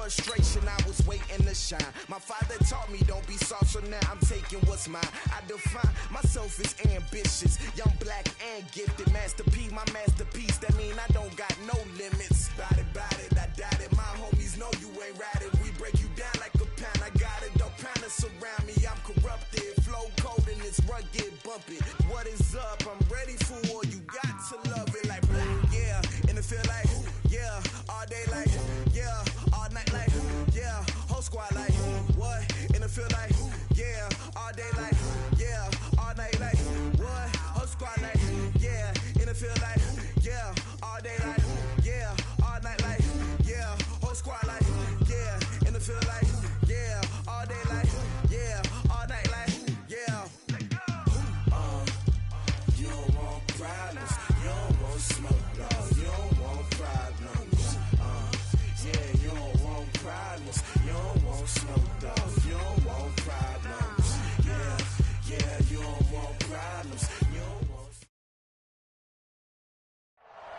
frustration, I was waiting to shine. My father taught me don't be soft, so now I'm taking what's mine. I define myself as ambitious, young, black, and gifted. Masterpiece, my masterpiece, that mean I don't got no limits. Bout it, I doubt it. My homies know you ain't ride it. We break you down like a pound. I got it, don't pound us around me. I'm corrupted, flow cold and it's rugged, bumpy. What is up? I'm ready for war. You got to love it like, yeah. And it feel like, yeah. All day like, yeah. All night like, yeah. Whole squad like, what? And it feel like, yeah. All day like, yeah. All night like, what? Whole squad like, yeah. And it feel like, yeah. All day like, yeah. All night like, yeah. Whole squad like, yeah. And it feel like, yeah. All day like, yeah. All night like, yeah. You don't want problems. You don't want smoke, dog. You don't want problems. Yeah, you don't want problems. You don't want smoke, dog. You don't want problems. Yeah, you don't want problems. You don't want.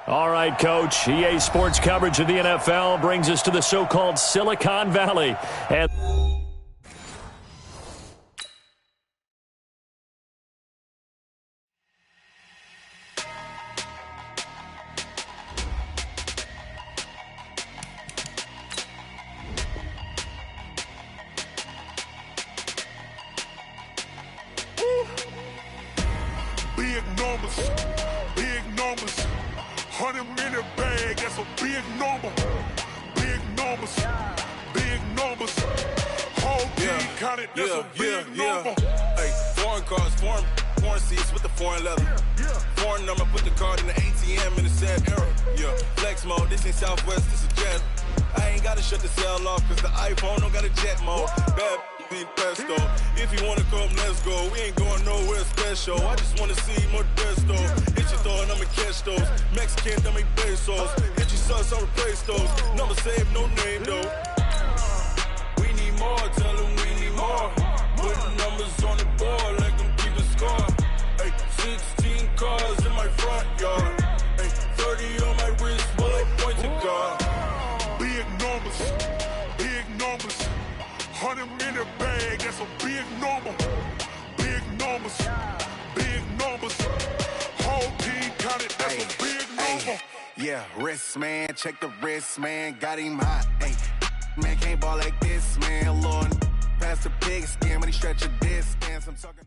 All right, Coach. EA Sports coverage of the NFL brings us to the so-called Silicon Valley. And big numbers, 100-minute bag, that's a big number. Big numbers, whole team counted, that's a big number. Hey, foreign cars, foreign seats with the foreign leather. Foreign number, put the card in the ATM in the sad era. Yeah, flex mode, this ain't Southwest, this is jet. I ain't gotta shut the cell off, cause the iPhone don't got a jet mode. Bad be pesto. If you wanna come, let's go. We ain't going nowhere special. I just wanna see more desto. Hit your thought, I'ma catch those. Mexican, dummy pesos. Hit your sons, I'll replace those. Number saved, no name though. We need more, tell them we need more. Putting numbers on the board like I'm keeping score. Hey, 16 cars in my front yard. Hey, 30 on my wrist, bullet point to God. Big numbers, 100-minute bag, that's a big number. Big numbers, whole team counted, that's a big number. Yeah, wrist man, check the wrist man, got him hot. Ay, man can't ball like this, man. Lord, past the pig skin when he stretch a distance. I'm talking.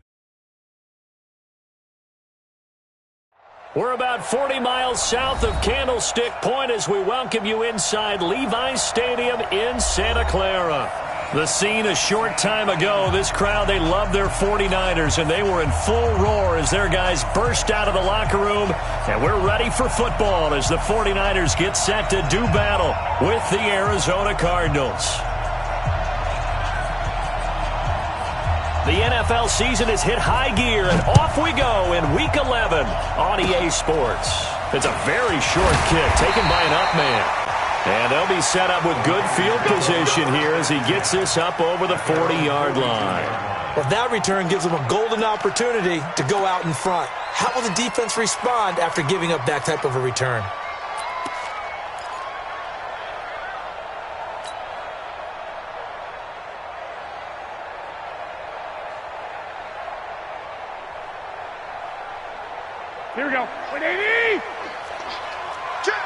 we're about 40 miles south of Candlestick Point as we welcome you inside Levi's Stadium in Santa Clara. The scene a short time ago, this crowd, they love their 49ers, and they were in full roar as their guys burst out of the locker room. And we're ready for football as the 49ers get set to do battle with the Arizona Cardinals. The NFL season has hit high gear, and off we go in Week 11 on EA Sports. It's a very short kick taken by an up man. And they'll be set up with good field position here as he gets this up over the 40-yard line. Well, that return gives them a golden opportunity to go out in front. How will the defense respond after giving up that type of a return? Here we go. 180. Check.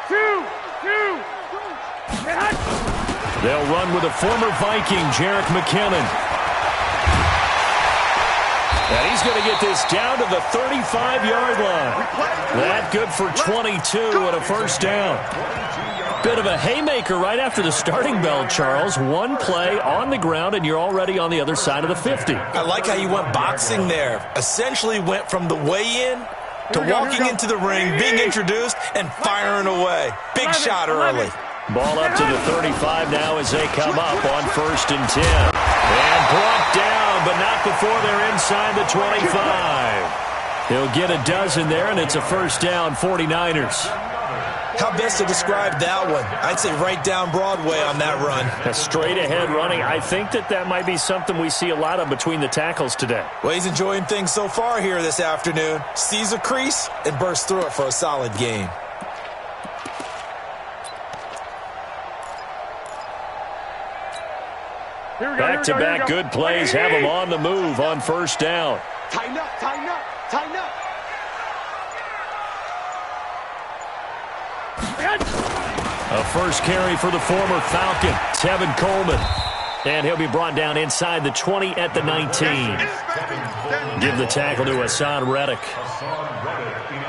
2. They'll run with a former Viking, Jerick McKinnon. And he's going to get this down to the 35-yard line. That good for 22 and a first down. Bit of a haymaker right after the starting bell, Charles. One play on the ground, and you're already on the other side of the 50. I like how you went boxing there. Essentially went from the weigh-in to walking into the ring, being introduced, and firing away. Big shot early. Ball up to the 35 now as they come up on 1st and 10. And brought down, but not before they're inside the 25. He'll get a dozen there, and it's a first down, 49ers. How best to describe that one? I'd say right down Broadway on that run. A straight-ahead running. I think that might be something we see a lot of between the tackles today. Well, he's enjoying things so far here this afternoon. Sees a crease and bursts through it for a solid gain. Back-to-back good plays have them on the move on first down. Tighten up, tighten up, tighten up. A first carry for the former Falcon, Tevin Coleman. And he'll be brought down inside the 20 at the 19. Give the tackle to Hassan Reddick.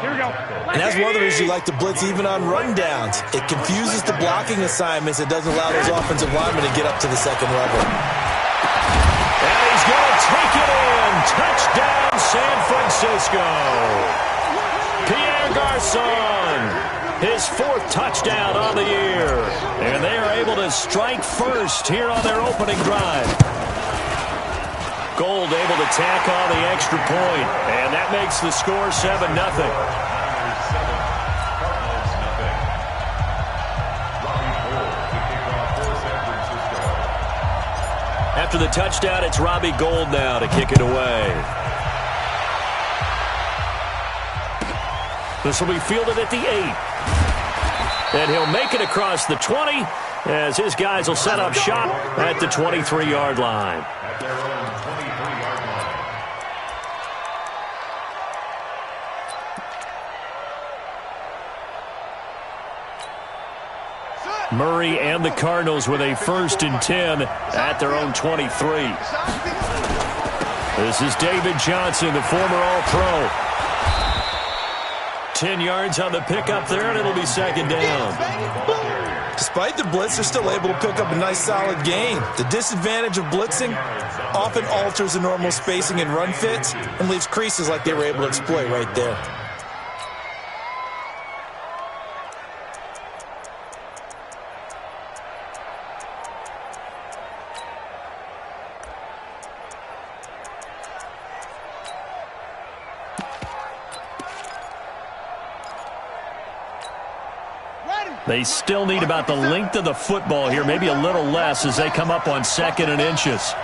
Here we go. And that's one of the reasons you like to blitz even on rundowns. It confuses the blocking assignments. It doesn't allow those offensive linemen to get up to the second level. And he's going to take it in. Touchdown, San Francisco. Pierre Garçon. His fourth touchdown on the year. And they are able to strike first here on their opening drive. Gold able to tack on the extra point. And that makes the score 7-0. After the touchdown, it's Robbie Gould now to kick it away. This will be fielded at the 8. And he'll make it across the 20 as his guys will set up shop at the 23-yard line. Murray and the Cardinals with a 1st and 10 at their own 23. This is David Johnson, the former All-Pro. 10 yards on the pickup there, and it'll be second down. Despite the blitz, they're still able to pick up a nice, solid gain. The disadvantage of blitzing often alters the normal spacing and run fits and leaves creases like they were able to exploit right there. They still need about the length of the football here, maybe a little less as they come up on 2nd and inches.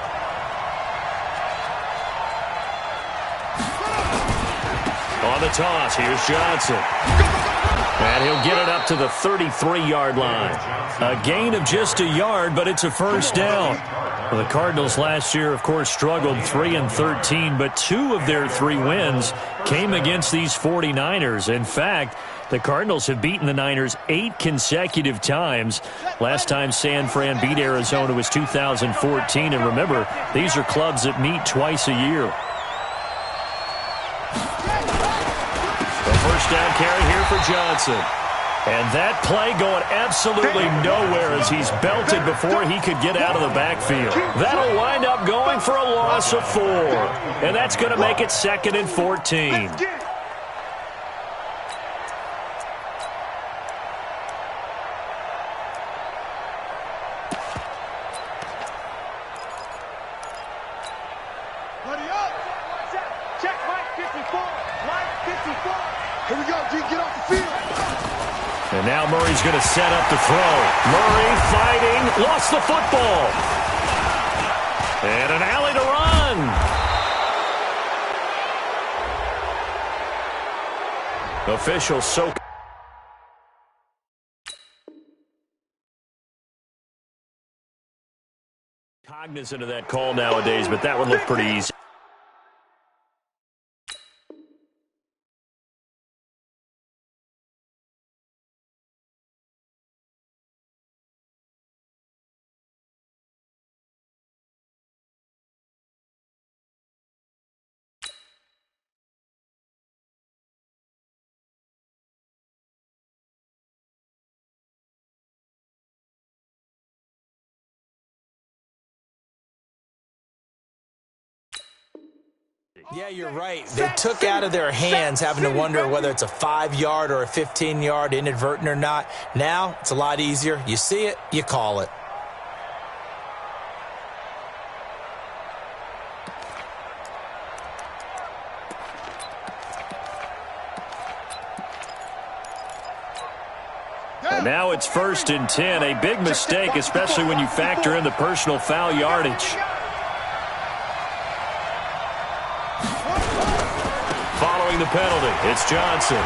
On the toss, here's Johnson. And he'll get it up to the 33-yard line. A gain of just a yard, but it's a first down. Well, the Cardinals last year, of course, struggled 3-13, but 2 of their 3 wins came against these 49ers. In fact, the Cardinals have beaten the Niners 8 consecutive times. Last time San Fran beat Arizona was 2014. And remember, these are clubs that meet twice a year. The first down carry here for Johnson. And that play going absolutely nowhere as he's belted before he could get out of the backfield. That'll wind up going for a loss of 4. And that's going to make it 2nd and 14. And now Murray's going to set up the throw. Murray fighting, lost the football. And an alley to run. Officials so cognizant of that call nowadays, but that one looked pretty easy. Yeah, you're right. They took out of their hands having to wonder whether it's a 5-yard or a 15-yard inadvertent or not. Now, it's a lot easier. You see it, you call it. And now it's 1st and 10. A big mistake, especially when you factor in the personal foul yardage. Following the penalty, it's Johnson.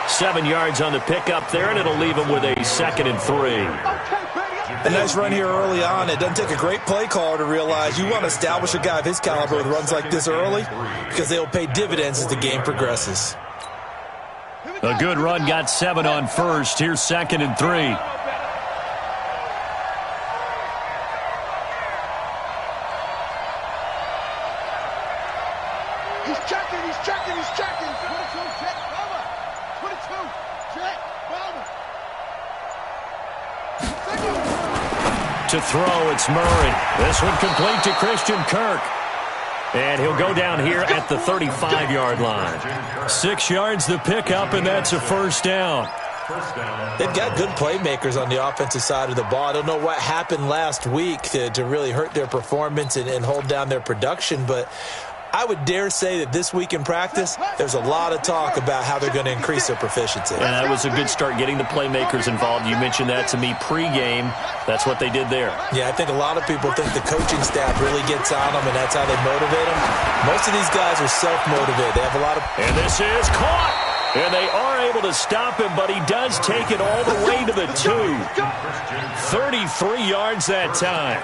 7 yards on the pickup there, and it'll leave him with a 2nd and 3. A nice run here early on. It doesn't take a great play caller to realize you want to establish a guy of his caliber with runs like this early because they'll pay dividends as the game progresses. A good run got 7 on first. Here's 2nd and 3. He's checking. 22, check, Bama. 22, check, Bama. To throw, it's Murray. This one complete to Christian Kirk. And he'll go down here at the 35-yard line. 6 yards the pickup, and that's a first down. They've got good playmakers on the offensive side of the ball. I don't know what happened last week to really hurt their performance and hold down their production, but I would dare say that this week in practice, there's a lot of talk about how they're going to increase their proficiency. And that was a good start, getting the playmakers involved. You mentioned that to me pregame. That's what they did there. Yeah, I think a lot of people think the coaching staff really gets on them, and that's how they motivate them. Most of these guys are self-motivated. They have a lot of... And this is caught. And they are able to stop him, but he does take it all the way to the 2. 33 yards that time.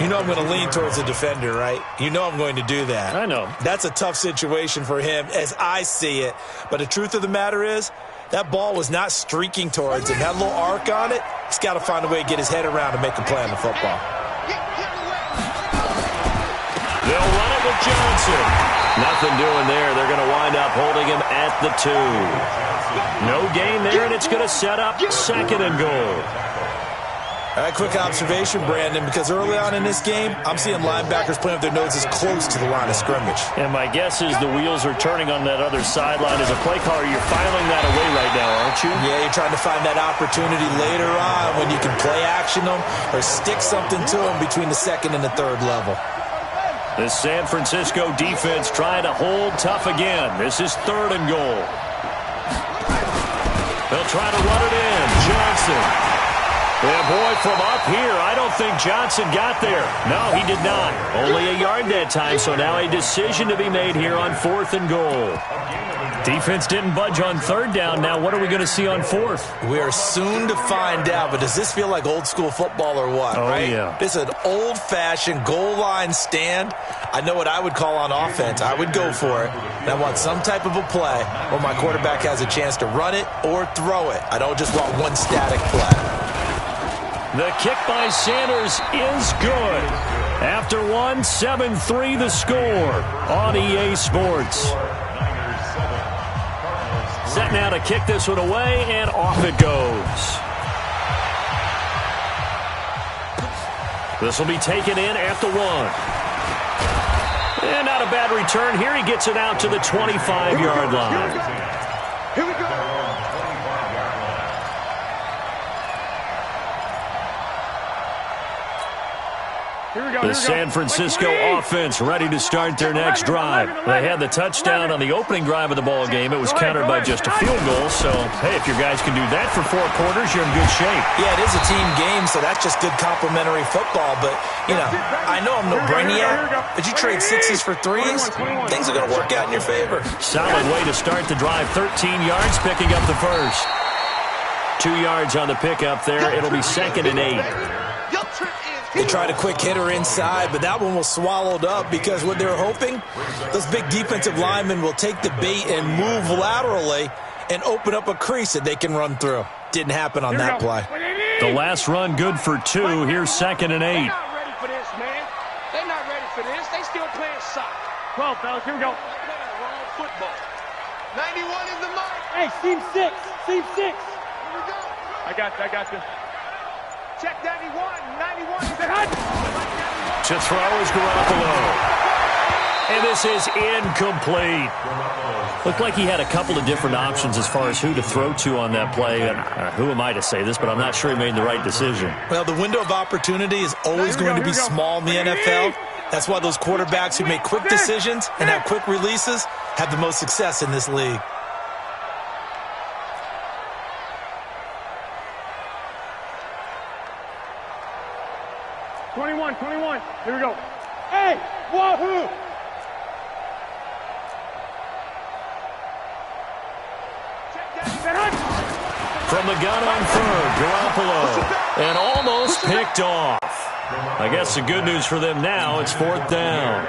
You know I'm going to lean towards the defender, right? You know I'm going to do that. I know. That's a tough situation for him as I see it. But the truth of the matter is, that ball was not streaking towards him. That little arc on it, he's got to find a way to get his head around and make a play on the football. They'll run it with Johnson. Nothing doing there. They're going to wind up holding him at the 2. No gain there, and it's going to set up 2nd and goal. All right, quick observation, Brandon, because early on in this game, I'm seeing linebackers playing with their noses close to the line of scrimmage. And my guess is the wheels are turning on that other sideline. As a play caller, you're filing that away right now, aren't you? Yeah, you're trying to find that opportunity later on when you can play action them or stick something to them between the 2nd and the 3rd level. The San Francisco defense trying to hold tough again. This is 3rd and goal. They'll try to run it in. Johnson. Yeah, boy, from up here, I don't think Johnson got there. No, he did not. Only a yard that time, so now a decision to be made here on 4th and goal. Defense didn't budge on 3rd down. Now what are we going to see on 4th? We are soon to find out, but does this feel like old school football or what? Oh, right? Yeah. This is an old-fashioned goal line stand. I know what I would call on offense. I would go for it. And I want some type of a play where my quarterback has a chance to run it or throw it. I don't just want one static play. The kick by Sanders is good. After 1, 7-3 the score on EA Sports. Set now to kick this one away, and off it goes. This will be taken in at the 1. And not a bad return here. He gets it out to the 25-yard line. Here we go. The San Francisco offense ready to start their next drive. They had the touchdown on the opening drive of the ball game. It was countered by just a field goal. So, hey, if your guys can do that for 4 quarters, you're in good shape. Yeah, it is a team game, so that's just good complimentary football. But, you know, I know I'm no brainiac, but you trade 6s for 3s, things are going to work out in your favor. Solid way to start the drive. 13 yards, picking up the first. 2 yards on the pickup there. It'll be 2nd and 8. They tried a quick hitter inside, but that one was swallowed up because what they're hoping, those big defensive linemen will take the bait and move laterally and open up a crease that they can run through. Didn't happen on that play. The last run good for 2. Here's 2nd and 8. They're not ready for this, man. They're not ready for this. They still playing soccer. 12, fellas, here we go. They're playing the wrong football. 91 is the mark. Hey, seam 6. Seam 6. Here we go. I got this. Check 91. 91. To throw is Garoppolo. And this is incomplete. Looked like he had a couple of different options as far as who to throw to on that play. And who am I to say this, but I'm not sure he made the right decision. Well, the window of opportunity is always going to be small in the NFL. That's why those quarterbacks who make quick decisions and have quick releases have the most success in this league. Here we go. Hey, wahoo! From the gun on third, Garoppolo. And almost picked off. I guess the good news for them now, it's fourth down.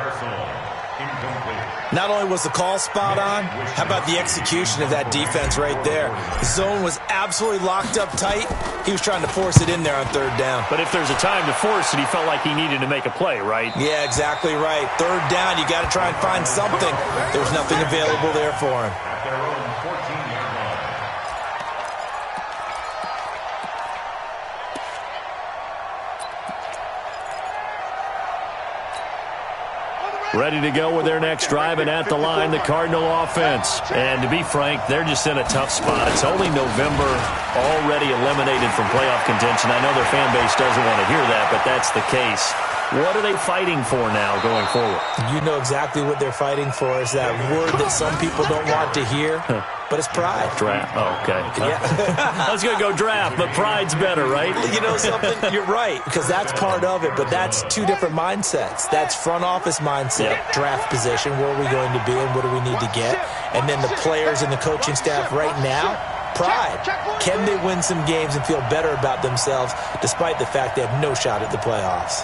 Not only was the call spot on, how about the execution of that defense right there? The zone was absolutely locked up tight. He was trying to force it in there on third down. But if there's a time to force it, he felt like he needed to make a play, right? Yeah, exactly right. Third down, you got to try and find something. There was nothing available there for him. Ready to go with their next drive, and at the line, the Cardinal offense. And to be frank, they're just in a tough spot. It's only November, already eliminated from playoff contention. I know their fan base doesn't want to hear that, but that's the case. What are they fighting for now going forward? You know exactly what they're fighting for. Is that word that some people don't want to hear, but it's pride. Draft. Oh, okay. Yeah. I was going to go draft, but pride's better, right? You know something? You're right, because that's part of it, but that's two different mindsets. That's front office mindset, draft position, where are we going to be and what do we need to get? And then the players and the coaching staff right now, pride. Can they win some games and feel better about themselves despite the fact they have no shot at the playoffs?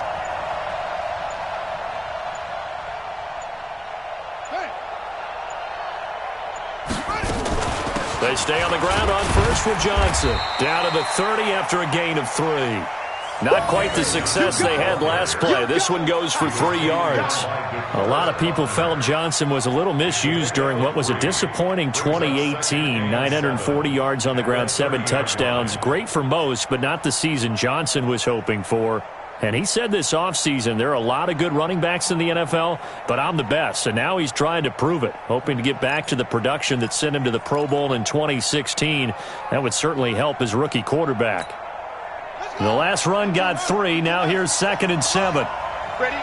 They stay on the ground on first with Johnson. Down to the 30 after a gain of 3. Not quite the success they had last play. This one goes for 3 yards. A lot of people felt Johnson was a little misused during what was a disappointing 2018. 940 yards on the ground, 7 touchdowns. Great for most, but not the season Johnson was hoping for. And he said this offseason, there are a lot of good running backs in the NFL, but I'm the best. And now he's trying to prove it, hoping to get back to the production that sent him to the Pro Bowl in 2016. That would certainly help his rookie quarterback. The last run got 3. Now here's 2nd and 7. Ready?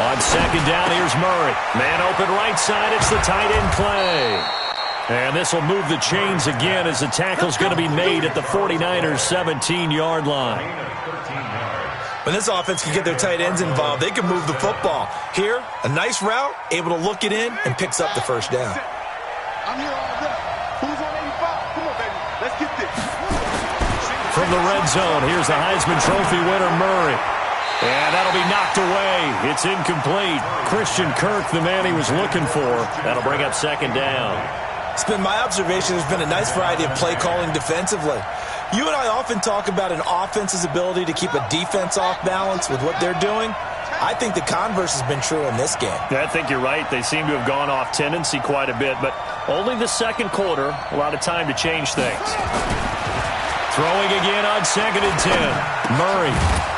On 2nd down, here's Murray. Man open right side. It's the tight end play. And this will move the chains again as the tackle's going to be made at the 49ers' 17-yard line. When this offense can get their tight ends involved, they can move the football. Here, a nice route, able to look it in, and picks up the first down. I'm here all day. Who's on 85? Come on, baby. Let's get this. From the red zone, here's the Heisman Trophy winner, Murray. And that'll be knocked away. It's incomplete. Christian Kirk, the man he was looking for. That'll bring up 2nd down. It's been my observation there's been a nice variety of play calling defensively. You and I often talk about an offense's ability to keep a defense off balance with what they're doing. I think the converse has been true in this game. Yeah, I think you're right. They seem to have gone off tendency quite a bit, but only the second quarter, a lot of time to change things. Throwing again on 2nd and 10. Murray.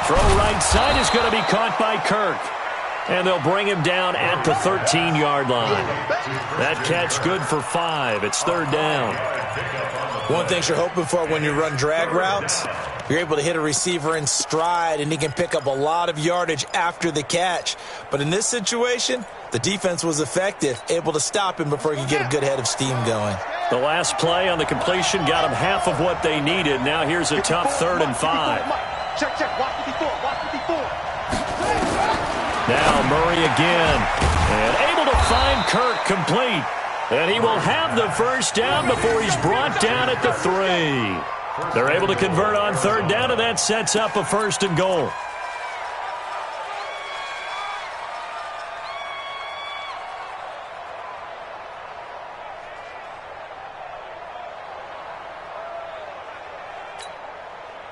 Throw right side is going to be caught by Kirk. And they'll bring him down at the 13-yard line. That catch good for 5. It's 3rd down. One thing you're hoping for when you run drag routes, you're able to hit a receiver in stride, and he can pick up a lot of yardage after the catch. But in this situation, the defense was effective, able to stop him before he could get a good head of steam going. The last play on the completion got them half of what they needed. Now here's a tough 3rd and 5. Check. Watch 54. Watch 54. Now Murray again, and able to find Kirk complete. And he will have the first down before he's brought down at the 3. They're able to convert on 3rd down, and that sets up a 1st and goal.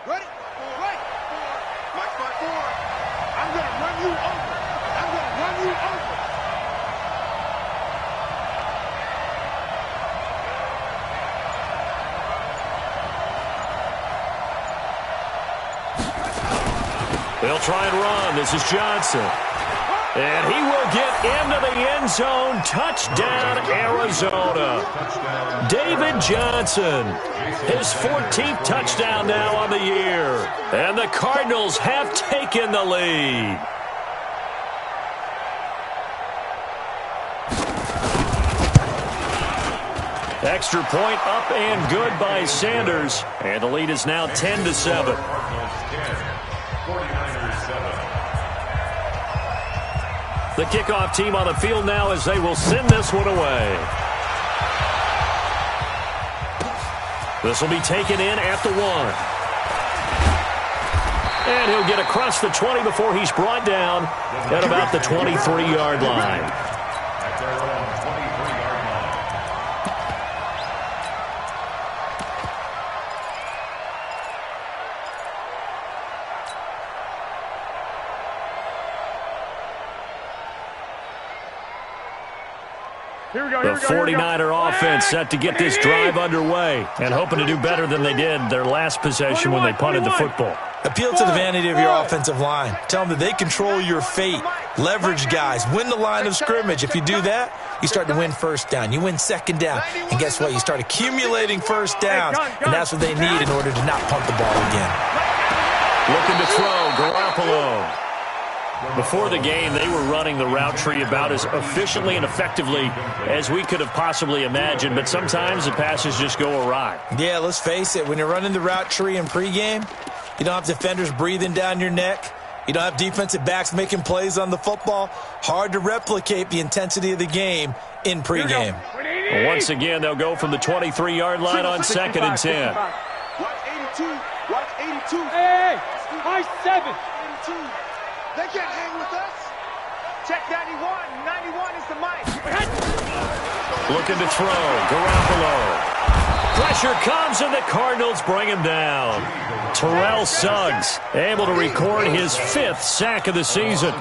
Ready? Right. Watch my 4. I'm going to run you over. I'm going to run you over. They'll try and run. This is Johnson. And he will get into the end zone. Touchdown, Arizona. David Johnson. His 14th touchdown now on the year. And the Cardinals have taken the lead. Extra point up and good by Sanders. And the lead is now 10-7. The kickoff team on the field now as they will send this one away. This will be taken in at the 1. And he'll get across the 20 before he's brought down at about the 23-yard line. The 49er offense set to get this drive underway and hoping to do better than they did their last possession when they punted the football. Appeal to the vanity of your offensive line. Tell them that they control your fate. Leverage guys. Win the line of scrimmage. If you do that, you start to win first down. You win second down. And guess what? You start accumulating first downs. And that's what they need in order to not punt the ball again. Looking to throw, Garoppolo. Before the game, they were running the route tree about as efficiently and effectively as we could have possibly imagined, but sometimes the passes just go awry. Yeah, let's face it. When you're running the route tree in pregame, you don't have defenders breathing down your neck. You don't have defensive backs making plays on the football. Hard to replicate the intensity of the game in pregame. Well, once again, they'll go from the 23-yard line on 2nd and 10. Watch 82. Watch 82. Hey, watch 7. 82. They can't hang with us. Check 91. 91 is the mic. Looking to throw. Garoppolo. Pressure comes, and the Cardinals bring him down. Terrell Suggs able to record his 5th sack of the season.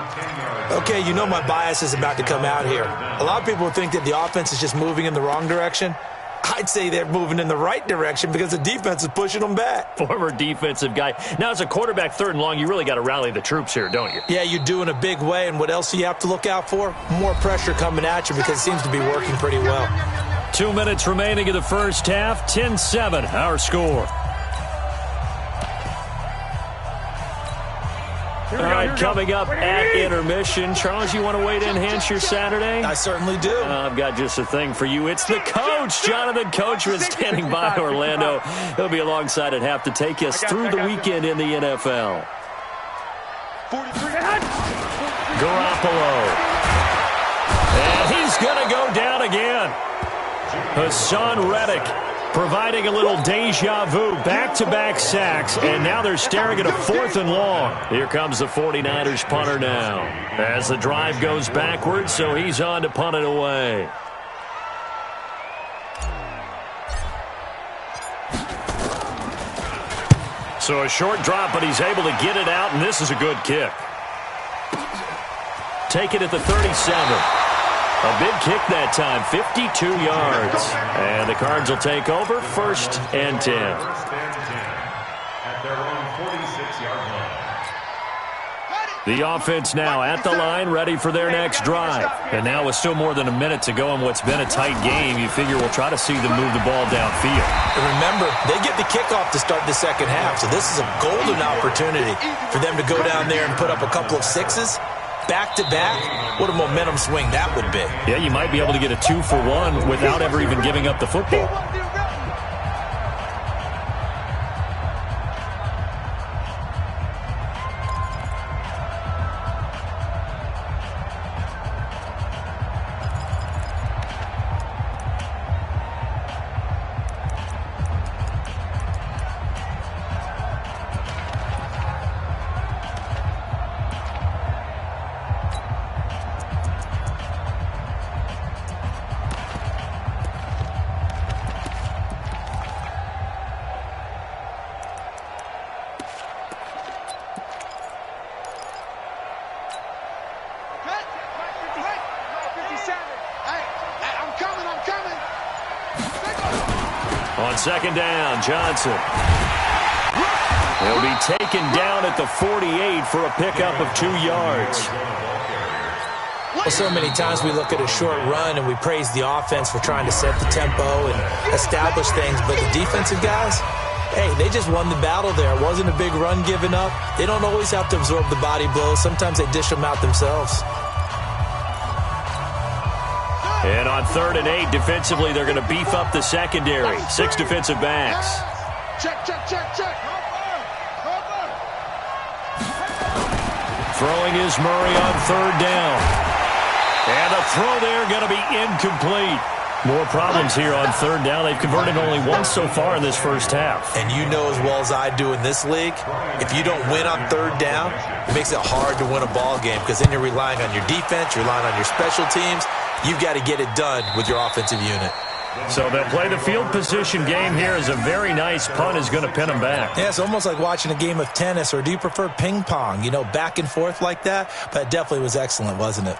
Okay, you know my bias is about to come out here. A lot of people think that the offense is just moving in the wrong direction. I'd say they're moving in the right direction because the defense is pushing them back. Former defensive guy. Now, as a quarterback 3rd and long, you really got to rally the troops here, don't you? Yeah, you do in a big way. And what else do you have to look out for? More pressure coming at you because it seems to be working pretty well. 2 minutes remaining in the first half. 10-7, our score. All right, coming up at intermission. Charles, you want to wait to enhance your Saturday? I certainly do. I've got just a thing for you. It's the coach, Jonathan Coachman, standing by Orlando. He'll be alongside at half to take us through the weekend in the NFL. Garoppolo. And he's going to go down again. Hassan Reddick providing a little deja vu, back-to-back sacks, and now they're staring at a 4th and long. Here comes the 49ers punter now. As the drive goes backwards, so he's on to punt it away. So a short drop, but he's able to get it out, and this is a good kick. Take it at the 37. A big kick that time, 52 yards. And the Cards will take over, 1st and 10. The offense now at the line, ready for their next drive. And now with still more than a minute to go in what's been a tight game, you figure we'll try to see them move the ball downfield. And remember, they get the kickoff to start the second half, so this is a golden opportunity for them to go down there and put up a couple of 6s. Back-to-back, what a momentum swing that would be. Yeah, you might be able to get a 2-for-1 without ever even giving up the football. On 2nd down, Johnson. He'll be taken down at the 48 for a pickup of 2 yards. Well, so many times we look at a short run and we praise the offense for trying to set the tempo and establish things, but the defensive guys, hey, they just won the battle there. It wasn't a big run given up. They don't always have to absorb the body blows. Sometimes they dish them out themselves. And on 3rd and 8, defensively, they're going to beef up the secondary. 6 defensive backs. Check. Throwing is Murray on 3rd down. throw there going to be incomplete. More problems here on third down. They've converted only once so far in this first half. And you know as well as I do in this league, if you don't win on third down, it makes it hard to win a ball game because then you're relying on your defense, you're relying on your special teams. You've got to get it done with your offensive unit. So they'll play the field position game here as a very nice punt is going to pin them back. Yeah, it's almost like watching a game of tennis, or do you prefer ping pong? You know, back and forth like that? But it definitely was excellent, wasn't it?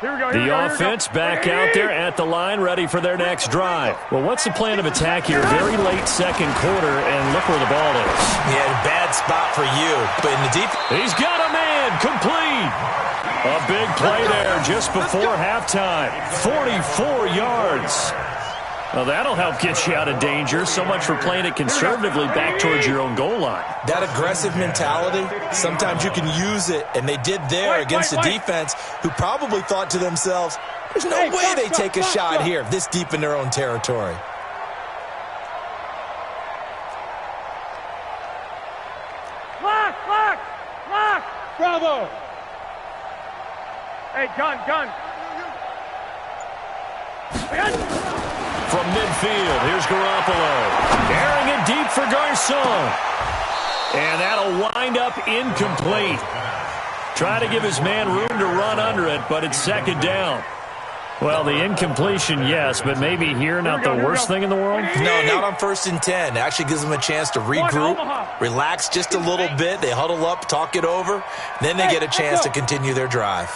The offense back out there at the line, ready for their next drive. Well, what's the plan of attack here? Very late second quarter, and look where the ball is. Yeah, bad spot for you. But in the deep... He's got a man, complete. A big play there just before halftime. 44 yards. Well, that'll help get you out of danger. So much for playing it conservatively back towards your own goal line. That aggressive mentality, sometimes you can use it, and they did there against the defense, who probably thought to themselves, there's no way they take a shot here this deep in their own territory. Lock! Bravo! Hey, gun! From midfield, here's Garoppolo. Airing it deep for Garcon. And that'll wind up incomplete. Try to give his man room to run under it, but it's second down. Well, the incompletion, yes, but maybe here not the worst thing in the world? No, not on 1st and 10. It actually gives them a chance to regroup, relax just a little bit. They huddle up, talk it over, then they get a chance to continue their drive.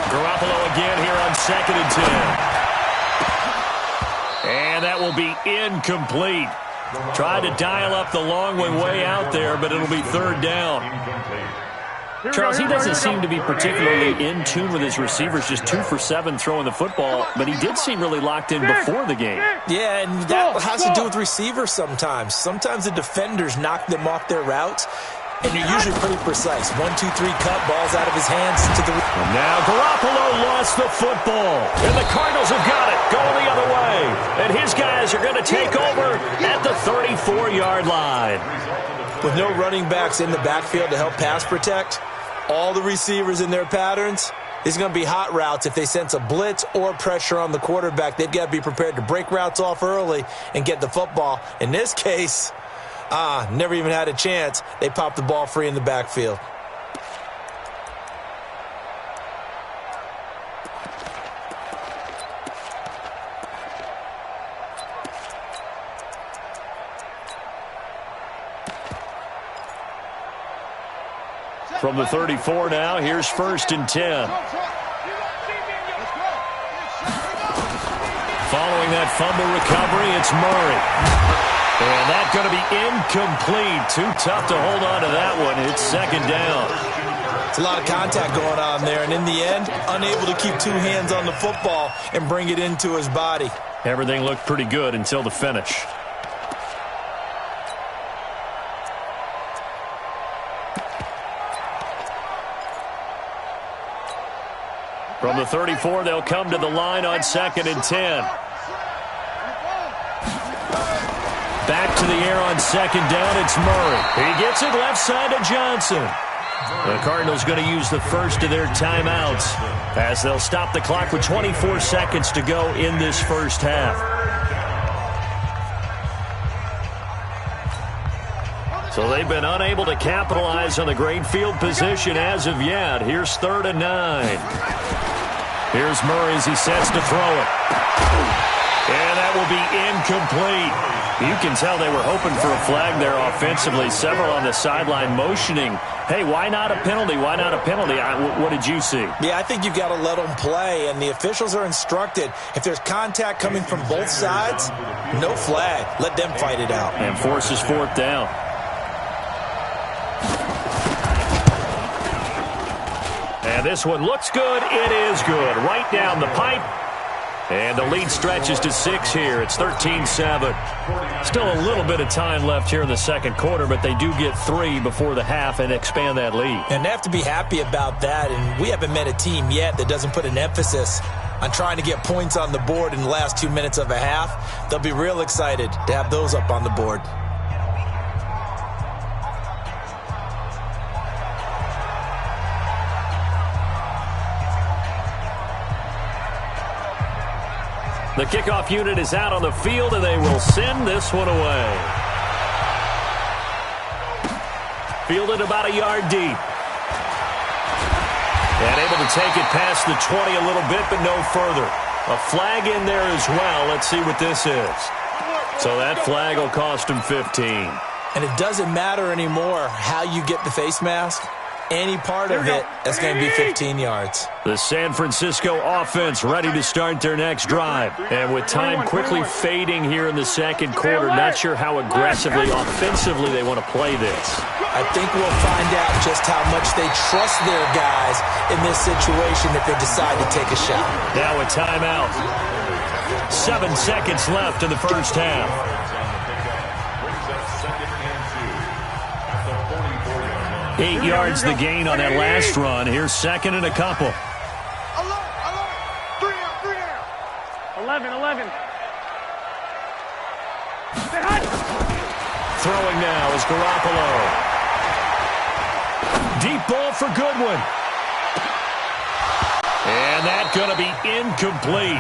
Garoppolo again here on 2nd and 10. And that will be incomplete. Tried to dial up the long one way out there, but it'll be third down. Charles, he doesn't seem to be particularly in tune with his receivers, just 2 for 7 throwing the football, but he did seem really locked in before the game. Yeah, and that has to do with receivers sometimes. Sometimes the defenders knock them off their routes, and you're usually pretty precise. 1, 2, 3, cut, ball's out of his hands to the... And now Garoppolo lost the football, and the Cardinals have got it, going the other way. And his guys are going to take over at the 34-yard line. With no running backs in the backfield to help pass protect, all the receivers in their patterns, it's going to be hot routes. If they sense a blitz or pressure on the quarterback, they've got to be prepared to break routes off early and get the football. In this case... never even had a chance. They popped the ball free in the backfield. From the 34 now, here's 1st and 10. Following that fumble recovery, it's Murray. And that's going to be incomplete. Too tough to hold on to that one. It's second down. It's a lot of contact going on there, and in the end, unable to keep 2 hands on the football and bring it into his body. Everything looked pretty good until the finish. From the 34, they'll come to the line on 2nd and 10. Back to the air on 2nd down, it's Murray. He gets it left side to Johnson. The Cardinals going to use the first of their timeouts as they'll stop the clock with 24 seconds to go in this first half. So they've been unable to capitalize on the great field position as of yet. Here's 3rd and 9. Here's Murray as he sets to throw it. And that will be incomplete. You can tell they were hoping for a flag there offensively. Several on the sideline motioning, hey, why not a penalty? Why not a penalty? What did you see? Yeah, I think you've got to let them play, and the officials are instructed. If there's contact coming from both sides, no flag. Let them fight it out. And forces 4th down. And this one looks good. It is good. Right down the pipe. And the lead stretches to 6 here. It's 13-7. Still a little bit of time left here in the second quarter, but they do get 3 before the half and expand that lead. And they have to be happy about that. And we haven't met a team yet that doesn't put an emphasis on trying to get points on the board in the last 2 minutes of a half. They'll be real excited to have those up on the board. The kickoff unit is out on the field, and they will send this one away. Fielded about a yard deep. And able to take it past the 20 a little bit, but no further. A flag in there as well. Let's see what this is. So that flag will cost him 15. And it doesn't matter anymore how you get the face mask. Any part of it, that's going to be 15 yards. The San Francisco offense ready to start their next drive. And with time quickly fading here in the second quarter, not sure how aggressively, offensively they want to play this. I think we'll find out just how much they trust their guys in this situation if they decide to take a shot. Now a timeout. 7 seconds left in the first half. 8 yards the gain on that last run. Here's second and a couple. 3 down. 11. Throwing now is Garoppolo. Deep ball for Goodwin. And that's going to be incomplete.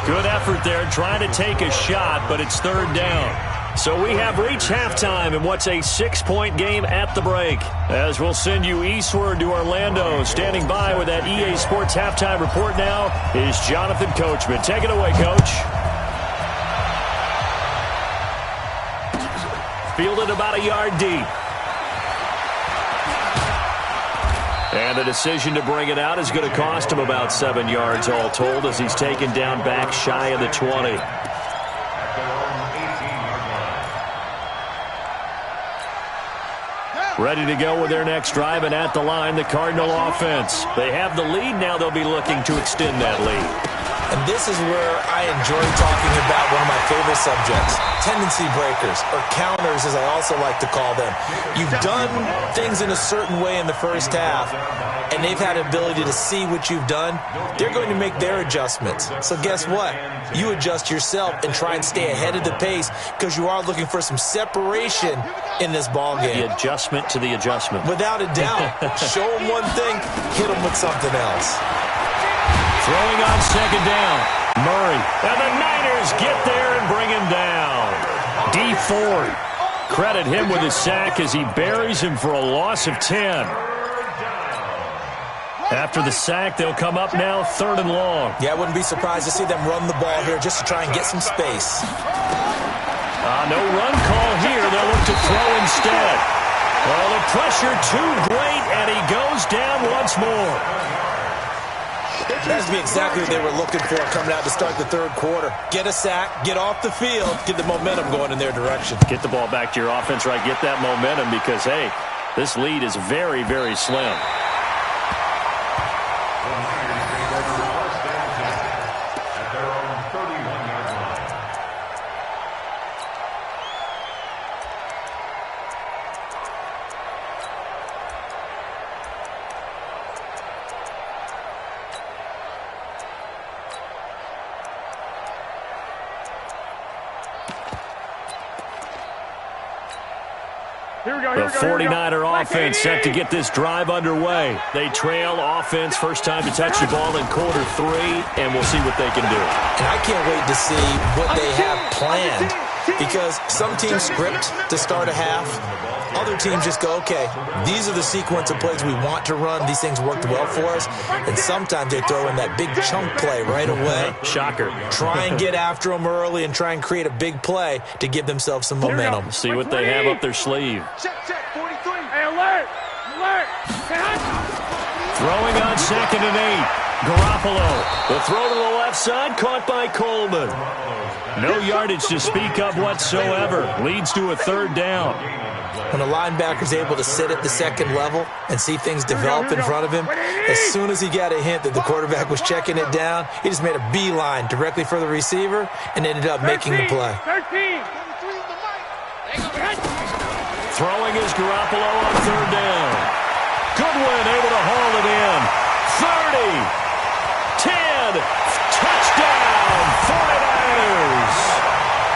Good effort there trying to take a shot, but it's third down. So we have reached halftime in what's a 6-point game at the break. As we'll send you eastward to Orlando. Standing by with that EA Sports halftime report now is Jonathan Coachman. Take it away, Coach. Fielded about a yard deep. And the decision to bring it out is going to cost him about 7 yards all told as he's taken down back shy of the 20. Ready to go with their next drive, and at the line, the Cardinal offense. They have the lead now. They'll be looking to extend that lead. And this is where I enjoy talking about one of my favorite subjects, tendency breakers, or counters as I also like to call them. You've done things in a certain way in the first half, and they've had the ability to see what you've done. They're going to make their adjustments. So guess what? You adjust yourself and try and stay ahead of the pace because you are looking for some separation in this ball game. The adjustment to the adjustment. Without a doubt. Show them one thing, hit them with something else. Throwing on second down. Murray. And the Niners get there and bring him down. D Ford. Credit him with a sack as he buries him for a loss of 10. After the sack, they'll come up now third and long. Yeah, I wouldn't be surprised to see them run the ball here just to try and get some space. No run call here. They'll look to throw instead. Well, the pressure too great, and he goes down once more. That would be exactly what they were looking for coming out to start the third quarter. Get a sack, get off the field, get the momentum going in their direction. Get the ball back to your offense, right? Get that momentum because, hey, this lead is very, very slim. The 49er offense set to get this drive underway. They trail offense, first time to touch the ball in quarter 3, and we'll see what they can do. And I can't wait to see what they have planned because some teams script to start a half. Other teams just go, okay, these are the sequence of plays we want to run. These things worked well for us. And sometimes they throw in that big chunk play right away. Shocker. Try and get after them early and try and create a big play to give themselves some momentum. See what they have up their sleeve. Check, 43. Hey, alert. Throwing on second and 8. Garoppolo. The throw to the left side, caught by Coleman. No yardage to speak of whatsoever. Leads to a third down. When a linebacker's able to sit at the second level and see things develop in front of him, as soon as he got a hint that the quarterback was checking it down, he just made a beeline directly for the receiver and ended up making the play. Throwing is Garoppolo on third down. Goodwin able to haul it in. 30, 10, touchdown, 49ers.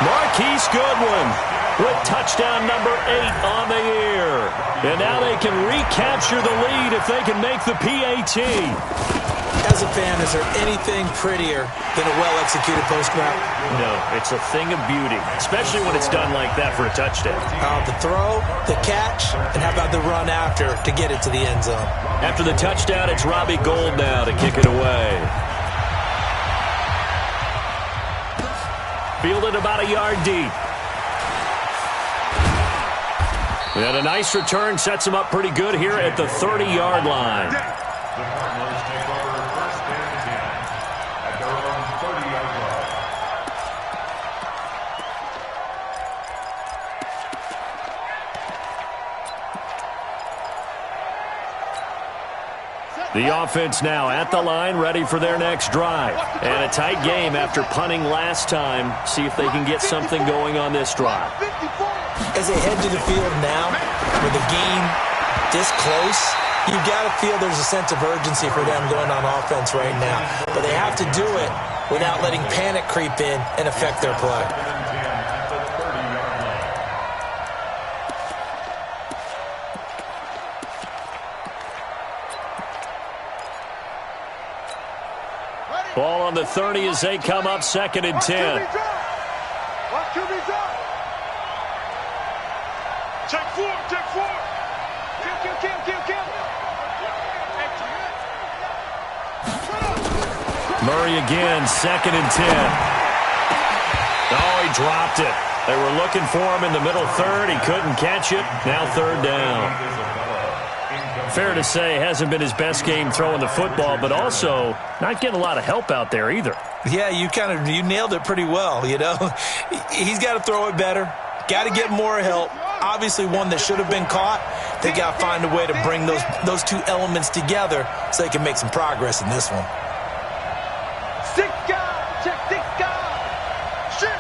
Marquise Goodwin with touchdown number 8 on the year. And now they can recapture the lead if they can make the PAT. As a fan, is there anything prettier than a well-executed post route? No, it's a thing of beauty, especially when it's done like that for a touchdown. The throw, the catch, and how about the run after to get it to the end zone? After the touchdown, it's Robbie Gould now to kick it away. Fielded about a yard deep. And a nice return sets him up pretty good here at the 30-yard line. The offense now at the line, ready for their next drive. And a tight game after punting last time. See if they can get something going on this drive. As they head to the field now, with the game this close, you've got to feel there's a sense of urgency for them going on offense right now. But they have to do it without letting panic creep in and affect their play. Ball on the 30 as they come up 2nd and 10. Check 4, check 4. Kill. Murray again, 2nd and 10. Oh, he dropped it. They were looking for him in the middle third. He couldn't catch it. Now 3rd down. Fair to say, hasn't been his best game throwing the football, but also not getting a lot of help out there either. Yeah, you nailed it pretty well, you know. He's got to throw it better. Got to get more help. Obviously one that should have been caught. They got to find a way to bring those two elements together so they can make some progress in this one. 6 guys, check 6 guys. Shit.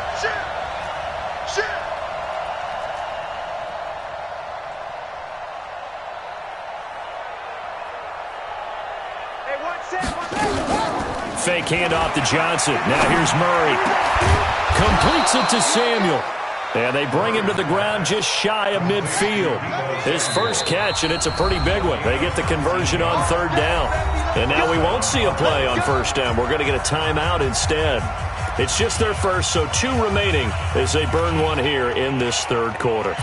Hey, one set. Fake handoff to Johnson. Now here's Murray. Completes it to Samuel. And they bring him to the ground just shy of midfield. His first catch, and it's a pretty big one. They get the conversion on 3rd down. And now we won't see a play on 1st down. We're going to get a timeout instead. It's just their first, so 2 remaining as they burn one here in this 3rd quarter.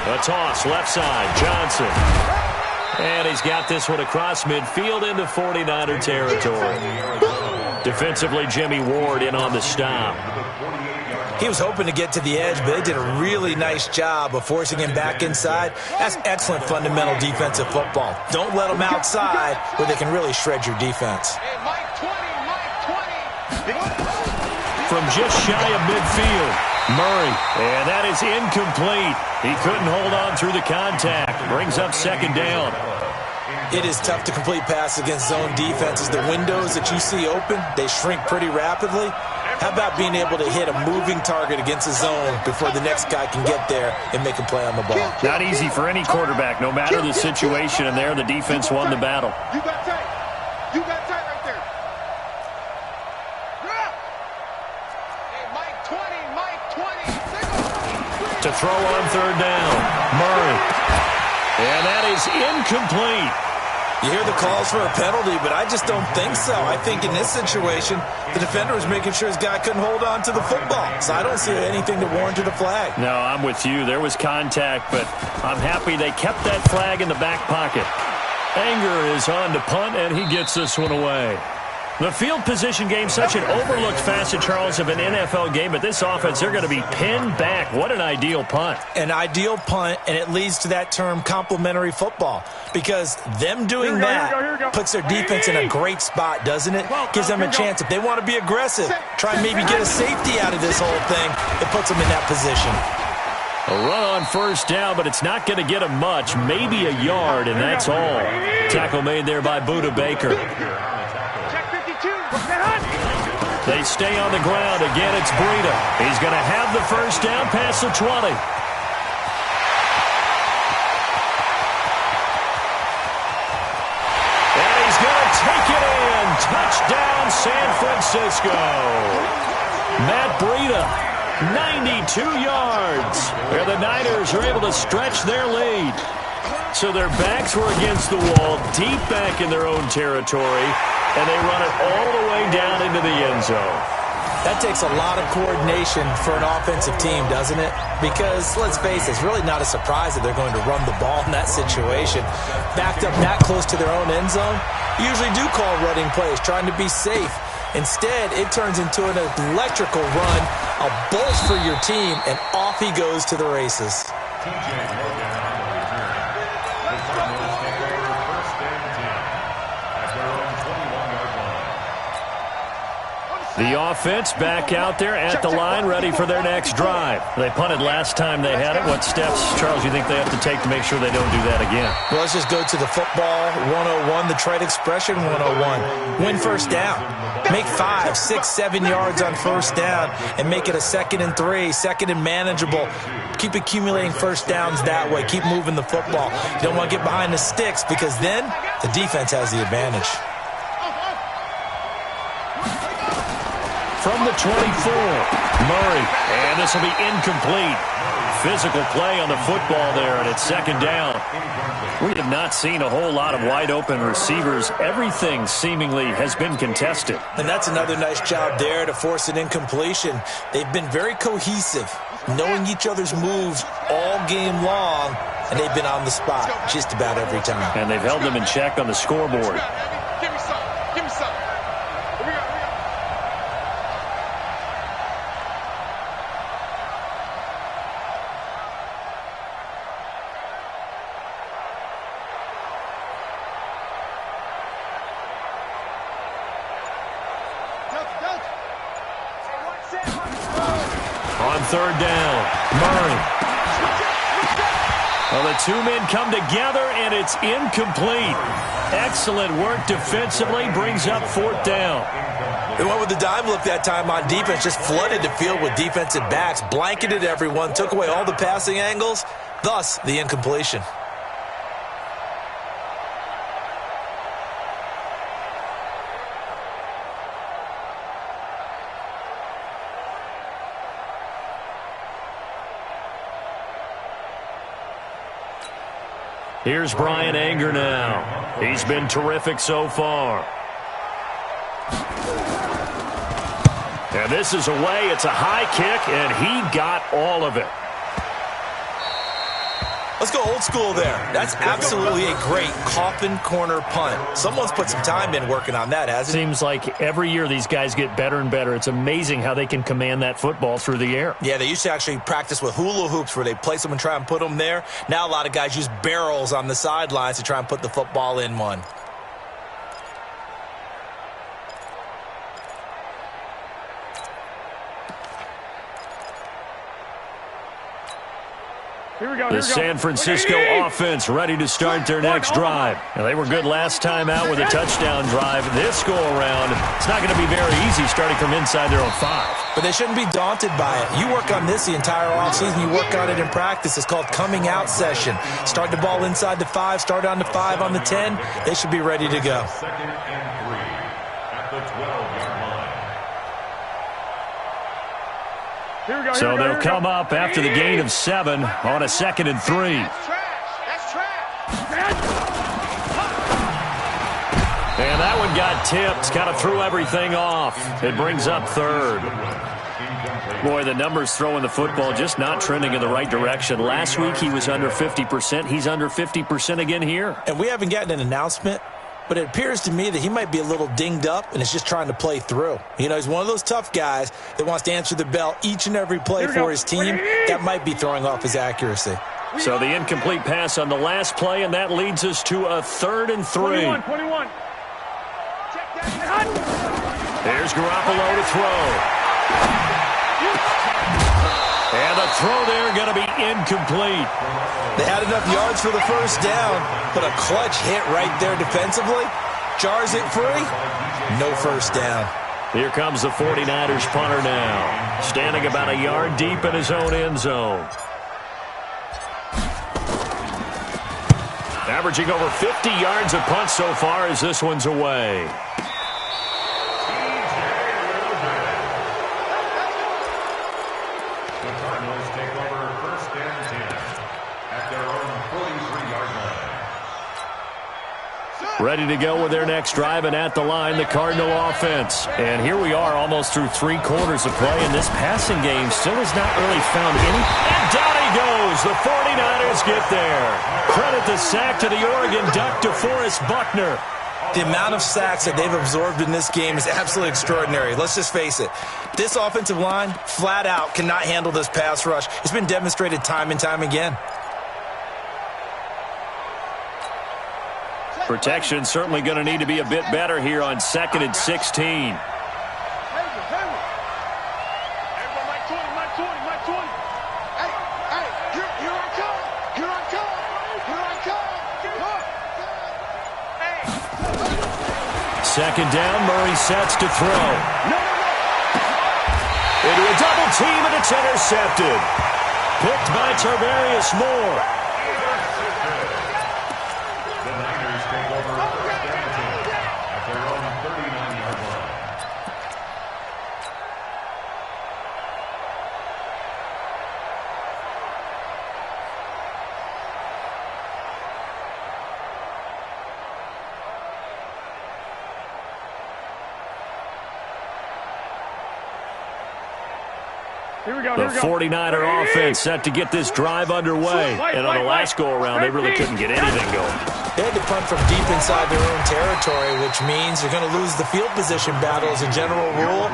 A toss, left side, Johnson. And he's got this one across midfield into 49er territory. Defensively, Jimmy Ward in on the stop. He was hoping to get to the edge, but they did a really nice job of forcing him back inside. That's excellent fundamental defensive football. Don't let them outside where they can really shred your defense. From just shy of midfield, Murray, and that is incomplete. He couldn't hold on through the contact. Brings up 2nd down. It is tough to complete passes against zone defenses. The windows that you see open, they shrink pretty rapidly. How about being able to hit a moving target against a zone before the next guy can get there and make a play on the ball? Not easy for any quarterback, no matter the situation, and there the defense won the battle. You got tight. You got tight right there. Hey, Mike 20. To throw on 3rd down, Murray. And that is incomplete. You hear the calls for a penalty, but I just don't think so. I think in this situation, the defender was making sure his guy couldn't hold on to the football. So I don't see anything to warrant a flag. No, I'm with you. There was contact, but I'm happy they kept that flag in the back pocket. Anger is on to punt, and he gets this one away. The field position game, such an overlooked facet, Charles, of an NFL game, but this offense, they're going to be pinned back. What an ideal punt. An ideal punt, and it leads to that term complementary football, because them doing that puts their defense in a great spot, doesn't it? Gives them a chance. If they want to be aggressive, try and maybe get a safety out of this whole thing, it puts them in that position. A run on first down, but it's not going to get them much, maybe a yard, and that's all. Tackle made there by Budda Baker. They stay on the ground. Again, it's Breida. He's going to have the first down past the 20. And he's going to take it in. Touchdown, San Francisco. Matt Breida, 92 yards. Where the Niners are able to stretch their lead. So their backs were against the wall, deep back in their own territory, and they run it all the way down into the end zone. That takes a lot of coordination for an offensive team, doesn't it? Because, let's face it, it's really not a surprise that they're going to run the ball in that situation. Backed up that close to their own end zone, usually do call running plays, trying to be safe. Instead, it turns into an electrical run, a bolt for your team, and off he goes to the races. The offense back out there at the line, ready for their next drive. They punted last time they had it. What steps, Charles, you think they have to take to make sure they don't do that again? Well, let's just go to the football 101, the trade expression 101. Win first down. Make 5, 6, 7 yards on first down and make it a 2nd and 3, 2nd and manageable. Keep accumulating first downs that way. Keep moving the football. You don't want to get behind the sticks, because then the defense has the advantage. From the 24, Murray, and this will be incomplete. Physical play on the football there, and it's 2nd down. We have not seen a whole lot of wide-open receivers. Everything seemingly has been contested. And that's another nice job there to force an incompletion. They've been very cohesive, knowing each other's moves all game long, and they've been on the spot just about every time. And they've held them in check on the scoreboard. Give me some. Give me some. On 3rd down, Murray. Well, the two men come together, and it's incomplete. Excellent work defensively, brings up 4th down. They went with the dime look that time on defense, just flooded the field with defensive backs, blanketed everyone, took away all the passing angles, thus the incompletion. Here's Brian Anger now. He's been terrific so far. And this is away. It's a high kick, and he got all of it. Let's go old school there. That's absolutely a great coffin corner punt. Someone's put some time in working on that, hasn't it? Seems like every year these guys get better and better. It's amazing how they can command that football through the air. Yeah, they used to actually practice with hula hoops where they place them and try and put them there. Now a lot of guys use barrels on the sidelines to try and put the football in one. The San Francisco offense ready to start their next drive. Now, they were good last time out with a touchdown drive. This go-around, it's not going to be very easy starting from inside their own 5. But they shouldn't be daunted by it. You work on this the entire offseason. You work on it in practice. It's called coming out session. Start the ball inside the 5, start on the 5, on the 10. They should be ready to go. 2nd and 3 at the 12-yard line. So they'll come up after the gain of 7 on a 2nd and 3. That's trash. And that one got tipped, kind of threw everything off. It brings up 3rd. Boy, the numbers throwing the football just not trending in the right direction. Last week he was under 50%. He's under 50% again here. And we haven't gotten an announcement, but it appears to me that he might be a little dinged up and is just trying to play through. You know, he's one of those tough guys that wants to answer the bell each and every play for his team. That might be throwing off his accuracy. So the incomplete pass on the last play, and that leads us to a 3rd and 3. 21. There's Garoppolo to throw. And the throw there going to be incomplete. They had enough yards for the first down, but a clutch hit right there defensively jars it free. No first down. Here comes the 49ers punter now, standing about a yard deep in his own end zone. Averaging over 50 yards a punt so far as this one's away. Ready to go with their next drive, and at the line, the Cardinal offense. And here we are almost through 3 quarters of play, and this passing game still has not really found any. And down he goes. The 49ers get there. Credit the sack to the Oregon Duck, DeForest Buckner. The amount of sacks that they've absorbed in this game is absolutely extraordinary. Let's just face it. This offensive line, flat out, cannot handle this pass rush. It's been demonstrated time and time again. Protection certainly going to need to be a bit better here on 2nd and 16. Second down, Murray sets to throw. Into a double team, and it's intercepted. Picked by Tarvarius Moore. The 49er offense set to get this drive underway. And on the last go-around, they really couldn't get anything going. They had to punt from deep inside their own territory, which means they're going to lose the field position battle as a general rule.